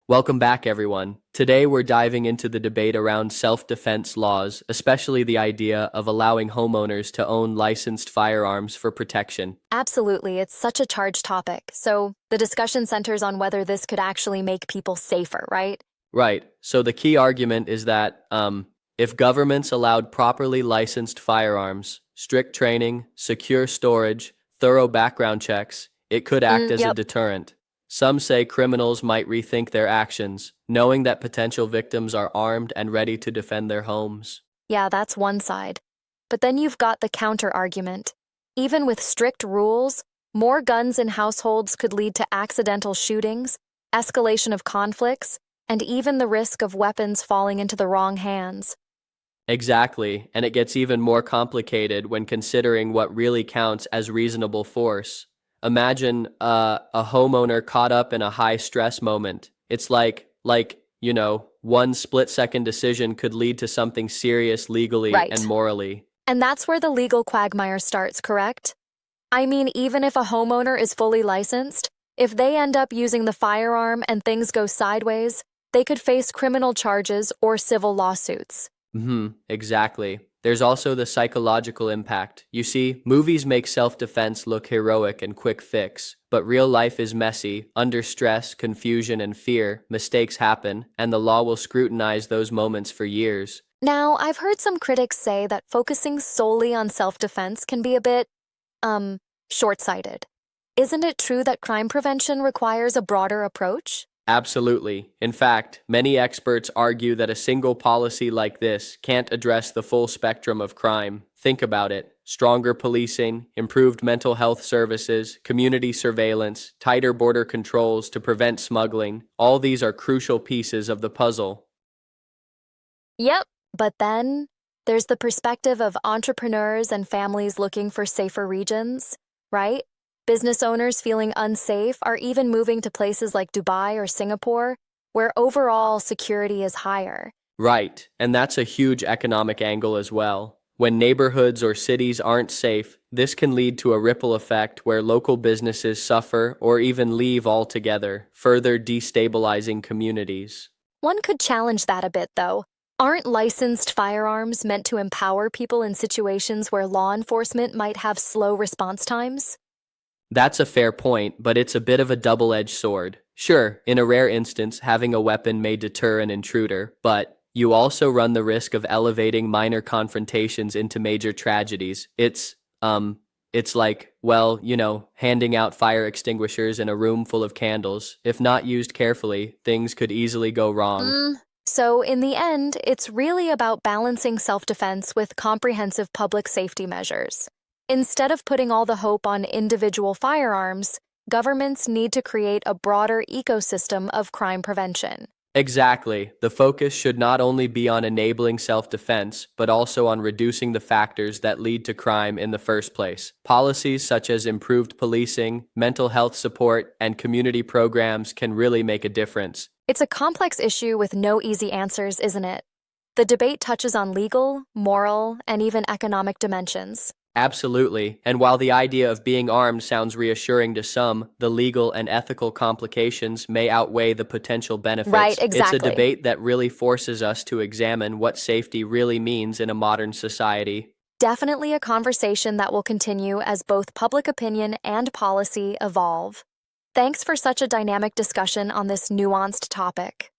Welcome back, everyone. Today we're diving into the debate around self-defense laws, especially the idea of allowing homeowners to own licensed firearms for protection. Absolutely, it's such a charged topic. So the discussion centers on whether this could actually make people safer, right? Right. So the key argument is that if governments allowed properly licensed firearms, strict training, secure storage, thorough background checks, it could act as a Yep. deterrent. Some say criminals might rethink their actions, knowing that potential victims are armed and ready to defend their homes. Yeah, that's one side. But then you've got the counter argument. Even with strict rules, more guns in households could lead to accidental shootings, escalation of conflicts, and even the risk of weapons falling into the wrong hands. Exactly, and it gets even more complicated when considering what really counts as reasonable force. Imagine a homeowner caught up in a high-stress moment. It's one split-second decision could lead to something serious legally and Right. morally. And that's where the legal quagmire starts, correct? I mean, even if a homeowner is fully licensed, if they end up using the firearm and things go sideways, they could face criminal charges or civil lawsuits. Exactly. There's also the psychological impact. You see, movies make self-defense look heroic and quick fix, but real life is messy. Under stress, confusion, and fear, mistakes happen, and the law will scrutinize those moments for years. Now, I've heard some critics say that focusing solely on self-defense can be a bit, short-sighted. Isn't it true that crime prevention requires a broader approach? Absolutely. In fact, many experts argue that a single policy like this can't address the full spectrum of crime. Think about it. Stronger policing, improved mental health services, community surveillance, tighter border controls to prevent smuggling. All these are crucial pieces of the puzzle. Yep, but then there's the perspective of entrepreneurs and families looking for safer regions, right? Business owners feeling unsafe are even moving to places like Dubai or Singapore, where overall security is higher. Right, and that's a huge economic angle as well. When neighborhoods or cities aren't safe, this can lead to a ripple effect where local businesses suffer or even leave altogether, further destabilizing communities. One could challenge that a bit, though. Aren't licensed firearms meant to empower people in situations where law enforcement might have slow response times? That's a fair point, but it's a bit of a double-edged sword. Sure, in a rare instance, having a weapon may deter an intruder, but you also run the risk of elevating minor confrontations into major tragedies. It's like, handing out fire extinguishers in a room full of candles. If not used carefully, things could easily go wrong. So, in the end, it's really about balancing self-defense with comprehensive public safety measures. Instead of putting all the hope on individual firearms, governments need to create a broader ecosystem of crime prevention. Exactly. The focus should not only be on enabling self-defense, but also on reducing the factors that lead to crime in the first place. Policies such as improved policing, mental health support, and community programs can really make a difference. It's a complex issue with no easy answers, isn't it? The debate touches on legal, moral, and even economic dimensions. Absolutely. And while the idea of being armed sounds reassuring to some, the legal and ethical complications may outweigh the potential benefits. Right, exactly. It's a debate that really forces us to examine what safety really means in a modern society. Definitely a conversation that will continue as both public opinion and policy evolve. Thanks for such a dynamic discussion on this nuanced topic.